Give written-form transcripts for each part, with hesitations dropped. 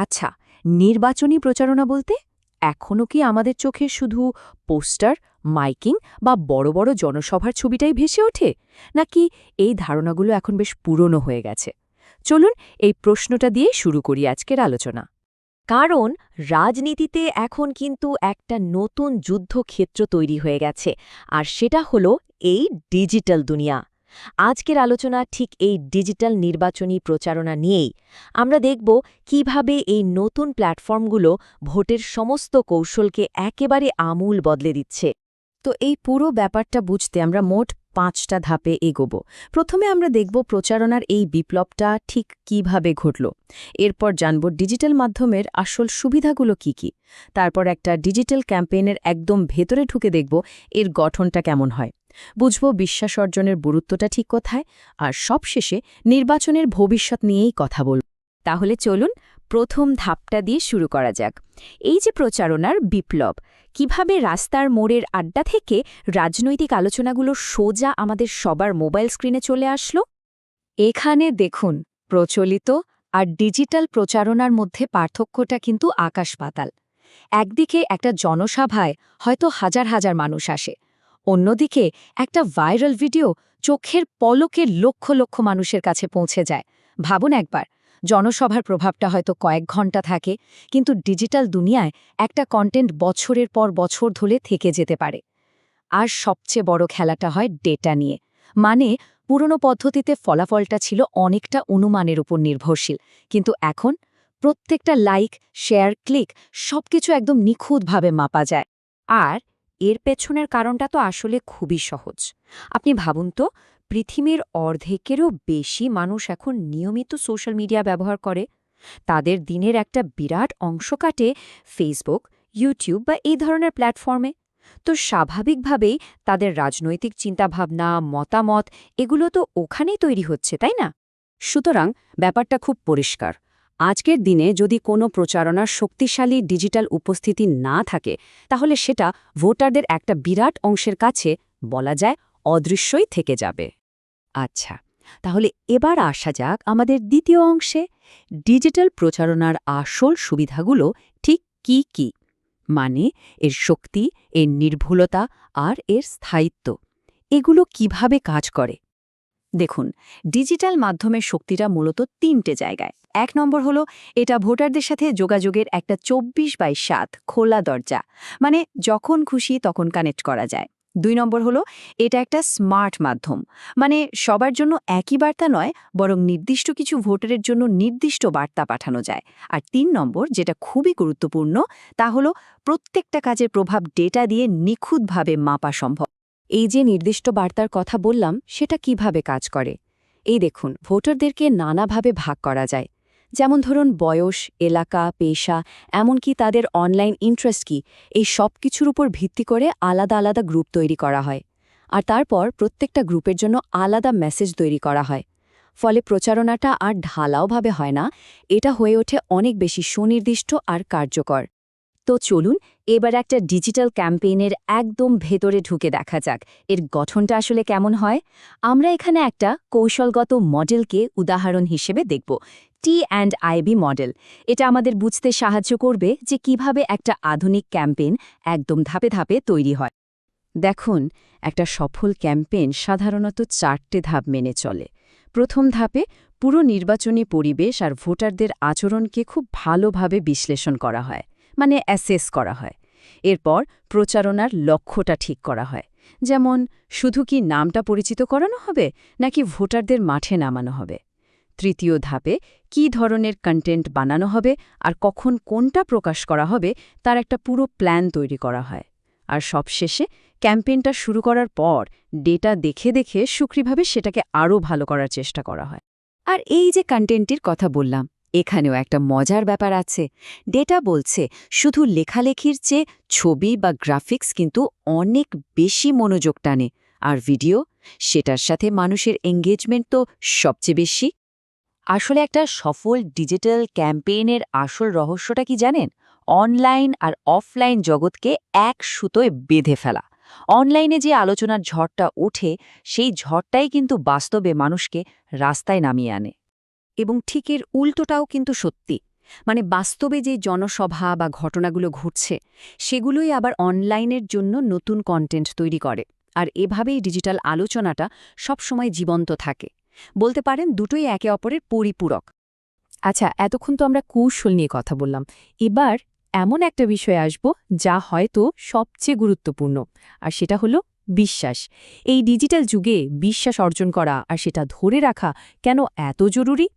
আচ্ছা, নির্বাচনী প্রচারণা বলতে এখনও কি আমাদের চোখে শুধু পোস্টার, মাইকিং বা বড় বড় জনসভার ছবিটাই ভেসে ওঠে, নাকি এই ধারণাগুলো এখন বেশ পুরনো হয়ে গেছে? চলুন এই প্রশ্নটা দিয়ে শুরু করি আজকের আলোচনা। কারণ রাজনীতিতে এখন কিন্তু একটা নতুন যুদ্ধক্ষেত্র তৈরি হয়ে গেছে, আর সেটা হলো এই ডিজিটাল দুনিয়া। আজকের আলোচনা ঠিক এই ডিজিটাল নির্বাচনী প্রচারণা নিয়েই। আমরা দেখব কিভাবে এই নতুন প্ল্যাটফর্মগুলো ভোটের সমস্ত কৌশলকে একেবারে আমূল বদলে দিচ্ছে। তো এই পুরো ব্যাপারটা বুঝতে আমরা মোট 5টা ধাপে এগোব। প্রথমে আমরা দেখব প্রচারণার এই বিপ্লবটা ঠিক কিভাবে ঘটল। এরপর জানব ডিজিটাল মাধ্যমের আসল সুবিধাগুলো কি কি। তারপর একটা ডিজিটাল ক্যাম্পেইনের একদম ভেতরে ঢুকে দেখব এর গঠনটা কেমন হয়। বুঝব বিশ্বাস অর্জনের গুরুত্বটা ঠিক কোথায়। আর সবশেষে নির্বাচনের ভবিষ্যৎ নিয়েই কথা বলব। তাহলে চলুন প্রথম ধাপটা দিয়ে শুরু করা যাক। এই যে প্রচারণার বিপ্লব, কিভাবে রাস্তার মোড়ের আড্ডা থেকে রাজনৈতিক আলোচনাগুলো সোজা আমাদের সবার মোবাইল স্ক্রিনে চলে আসলো। এখানে দেখুন, প্রচলিত আর ডিজিটাল প্রচারণার মধ্যে পার্থক্যটা কিন্তু আকাশ-পাতাল। একদিকে একটা জনসভায় হয়তো হাজার হাজার মানুষ আসে, অন্যদিকে একটা ভাইরাল ভিডিও চোখের পলকে লক্ষ লক্ষ মানুষের কাছে পৌঁছে যায়। ভাবুন একবার, জনসভার প্রভাবটা হয়তো কয়েক ঘন্টা থাকে, কিন্তু ডিজিটাল দুনিয়ায় একটা কন্টেন্ট বছরের পর বছর ধরে থেকে যেতে পারে। আর সবচেয়ে বড় খেলাটা হয় ডেটা নিয়ে। মানে পুরনো পদ্ধতিতে ফলাফলটা ছিল অনেকটা অনুমানের উপর নির্ভরশীল, কিন্তু এখন প্রত্যেকটা লাইক, শেয়ার, ক্লিক সবকিছু একদম নিখুঁতভাবে মাপা যায়। আর এর পেছনের কারণটা তো আসলে খুবই সহজ। আপনি ভাবুন তো, পৃথিবীর অর্ধেকেরও বেশি মানুষ এখন নিয়মিত সোশ্যাল মিডিয়া ব্যবহার করে। তাদের দিনের একটা বিরাট অংশ কাটে ফেসবুক, ইউটিউব বা এই ধরনের প্ল্যাটফর্মে। তো স্বাভাবিকভাবেই তাদের রাজনৈতিক চিন্তাভাবনা, মতামত এগুলো তো ওখানেই তৈরি হচ্ছে, তাই না? সুতরাং ব্যাপারটা খুব পরিষ্কার। আজকের দিনে যদি কোনো প্রচারণার শক্তিশালী ডিজিটাল উপস্থিতি না থাকে, তাহলে সেটা ভোটারদের একটা বিরাট অংশের কাছে বলা যায় অদৃশ্যই থেকে যাবে। আচ্ছা, তাহলে এবার আসা যাক আমাদের দ্বিতীয় অংশে, ডিজিটাল প্রচারণার আসল সুবিধাগুলো ঠিক কি কি। মানে এর শক্তি, এর নির্ভুলতা আর এর স্থায়িত্ব, এগুলো কিভাবে কাজ করে। দেখুন, ডিজিটাল মাধ্যমের শক্তিটা মূলত 3টে জায়গায়। 1 নম্বর হলো এটা ভোটারদের সাথে যোগাযোগের একটা 24/7 খোলা দরজা, মানে যখন খুশি তখন কানেক্ট করা যায়। 2 নম্বর হলো এটা একটা স্মার্ট মাধ্যম, মানে সবার জন্য একই বার্তা নয়, বরং নির্দিষ্ট কিছু ভোটারের জন্য নির্দিষ্ট বার্তা পাঠানো যায়। আর 3 নম্বর, যেটা খুবই গুরুত্বপূর্ণ, তা হলো প্রত্যেকটা কাজের প্রভাব ডেটা দিয়ে নিখুঁতভাবে মাপা সম্ভব। এই যে নির্দিষ্ট বার্তার কথা বললাম, সেটা কিভাবে কাজ করে? এই দেখুন, ভোটারদেরকে নানাভাবে ভাগ করা যায়। যেমন ধরুন বয়স, এলাকা, পেশা, এমনকি তাদের অনলাইন ইন্টারেস্ট কি, এই সব কিছুর উপর ভিত্তি করে আলাদা আলাদা গ্রুপ তৈরি করা হয়। আর তারপর প্রত্যেকটা গ্রুপের জন্য আলাদা মেসেজ তৈরি করা হয়। ফলে প্রচারণাটা আর ঢালাওভাবে হয় না, এটা হয়ে ওঠে অনেক বেশি সুনির্দিষ্ট আর কার্যকর। তো চলুন এবার একটা ডিজিটাল ক্যাম্পেইনের একদম ভেতরে ঢুকে দেখা যাক এর গঠনটা আসলে কেমন হয়। আমরা এখানে একটা কৌশলগত মডেলকে উদাহরণ হিসেবে দেখব, T&IB মডেল। এটা আমাদের বুঝতে সাহায্য করবে যে কিভাবে একটা আধুনিক ক্যাম্পেইন একদম ধাপে ধাপে তৈরি হয়। দেখুন, একটা সফল ক্যাম্পেইন সাধারণত 4টে ধাপ মেনে চলে। প্রথম ধাপে পুরো নির্বাচনী পরিবেশ আর ভোটারদের আচরণকে খুব ভালোভাবে বিশ্লেষণ করা হয়, মানে অ্যাসেস করা হয়। এরপর প্রচারণার লক্ষ্যটা ঠিক করা হয়, যেমন শুধু কি নামটা পরিচিত করানো হবে, নাকি ভোটারদের মাঠে নামানো হবে। তৃতীয় ধাপে কী ধরনের কন্টেন্ট বানানো হবে আর কখন কোনটা প্রকাশ করা হবে তার একটা পুরো প্ল্যান তৈরি করা হয়। আর সবশেষে ক্যাম্পেইনটা শুরু করার পর ডেটা দেখে দেখে সুক্রিভাবে সেটাকে আরও ভালো করার চেষ্টা করা হয়। আর এই যে কন্টেন্টটির কথা বললাম, এখানেও একটা মজার ব্যাপার আছে। ডেটা বলছে শুধু লেখালেখির চেয়ে ছবি বা গ্রাফিক্স কিন্তু অনেক বেশি মনোযোগ টানে, আর ভিডিও, সেটার সাথে মানুষের এঙ্গেজমেন্ট তো সবচেয়ে বেশি। আসলে একটা সফল ডিজিটাল ক্যাম্পেইনের আসল রহস্যটা কি জানেন? অনলাইন আর অফলাইন জগৎকে এক সুতোয় বেঁধে ফেলা। অনলাইনে যে আলোচনার ঝড়টা ওঠে, সেই ঝড়টাই কিন্তু বাস্তবে মানুষকে রাস্তায় নামিয়ে আনে। এবং ঠিক এর উল্টোটাও কিন্তু সত্যি। মানে বাস্তবে যে জনসভা বা ঘটনাগুলো ঘটছে সেগুলোই আবার অনলাইনের জন্য নতুন কন্টেন্ট তৈরি করে। আর এভাবেই ডিজিটাল আলোচনাটা সবসময় জীবন্ত থাকে। বলতে পারেন দুটোই একে অপরের পরিপূরক। আচ্ছা, এতক্ষণ তো আমরা কৌশল নিয়ে কথা বললাম। এবার এমন একটা বিষয় আসব যা হয়তো সবচেয়ে গুরুত্বপূর্ণ, আর সেটা হলো বিশ্বাস। এই ডিজিটাল যুগে বিশ্বাস অর্জন করা আর সেটা ধরে রাখা কেন এত জরুরি?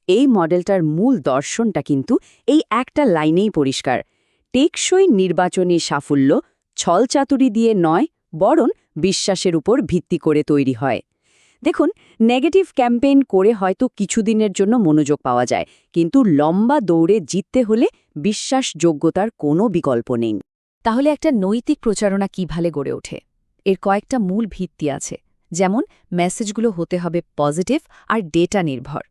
এই মডেলটার মূল দর্শনটা কিন্তু এই একটা লাইনেই পরিষ্কার। টেকসই নির্বাচনী সাফল্য ছলচাতুরি দিয়ে নয়, বরং বিশ্বাসের উপর ভিত্তি করে তৈরি হয়। দেখুন, নেগেটিভ ক্যাম্পেইন করে হয়তো কিছুদিনের জন্য মনোযোগ পাওয়া যায়, কিন্তু লম্বা দৌড়ে জিততে হলে বিশ্বাসযোগ্যতার কোনো বিকল্প নেই। তাহলে একটা নৈতিক প্রচারণা কিভাবে গড়ে ওঠে? এর কয়েকটা মূল ভিত্তি আছে। যেমন, মেসেজগুলো হতে হবে পজিটিভ আর ডেটা নির্ভর।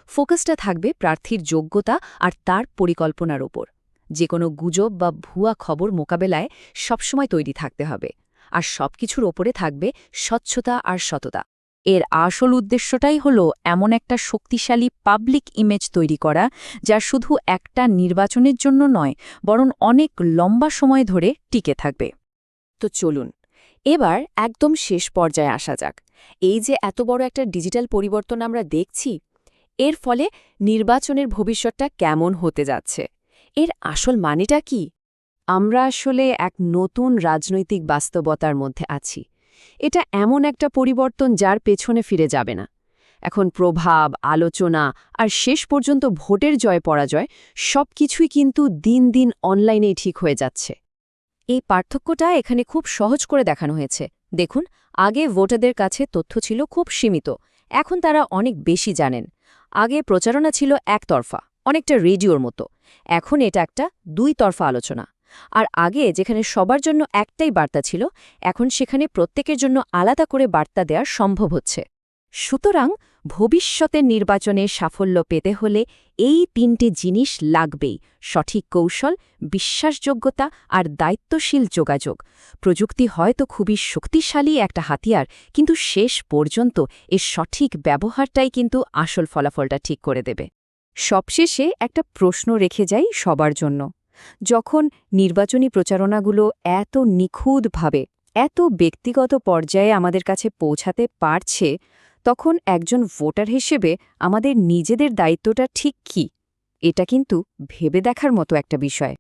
ফোকাসটা থাকবে প্রার্থীর যোগ্যতা আর তার পরিকল্পনার ওপর। যে কোনো গুজব বা ভুয়া খবর মোকাবেলায় সবসময় তৈরি থাকতে হবে। আর সবকিছুর ওপরে থাকবে স্বচ্ছতা আর সততা। এর আসল উদ্দেশ্যটাই হলো এমন একটা শক্তিশালী পাবলিক ইমেজ তৈরি করা, যা শুধু একটা নির্বাচনের জন্য নয়, বরং অনেক লম্বা সময় ধরে টিকে থাকবে। তো চলুন এবার একদম শেষ পর্যায়ে আসা যাক। এই যে এত বড় একটা ডিজিটাল পরিবর্তন আমরা দেখছি, এর ফলে নির্বাচনের ভবিষ্যৎটা কেমন হতে যাচ্ছে? এর আসল মানেটা কি? আমরা আসলে এক নতুন রাজনৈতিক বাস্তবতার মধ্যে আছি। এটা এমন একটা পরিবর্তন যার পেছনে ফিরে যাবে না। এখন প্রভাব, আলোচনা আর শেষ পর্যন্ত ভোটের জয় পরাজয় সবকিছুই কিন্তু দিন দিন অনলাইনেই ঠিক হয়ে যাচ্ছে। এই পার্থক্যটা এখানে খুব সহজ করে দেখানো হয়েছে। দেখুন, আগে ভোটারদের কাছে তথ্য ছিল খুব সীমিত, এখন তারা অনেক বেশি জানেন। আগে প্রচারণা ছিল একতরফা, অনেকটা রেডিওর মতো। এখন এটা একটা দুইতরফা আলোচনা। আর আগে যেখানে সবার জন্য একটাই বার্তা ছিল, এখন সেখানে প্রত্যেকের জন্য আলাদা করে বার্তা দেওয়া সম্ভব হচ্ছে। সুতরাং ভবিষ্যতের নির্বাচনে সাফল্য পেতে হলে এই তিনটে জিনিস লাগবেই: সঠিক কৌশল, বিশ্বাসযোগ্যতা আর দায়িত্বশীল যোগাযোগ। প্রযুক্তি হয়তো খুবই শক্তিশালী একটা হাতিয়ার, কিন্তু শেষ পর্যন্ত এর সঠিক ব্যবহারটাই কিন্তু আসল ফলাফলটা ঠিক করে দেবে। সবশেষে একটা প্রশ্ন রেখে যাই সবার জন্য। যখন নির্বাচনী প্রচারণাগুলো এত নিখুঁতভাবে, এত ব্যক্তিগত পর্যায়ে আমাদের কাছে পৌঁছাতে পারছে, তখন একজন ভোটার হিসেবে আমাদের নিজেদের দায়িত্বটা ঠিক কী? এটা কিন্তু ভেবে দেখার মতো একটা বিষয়।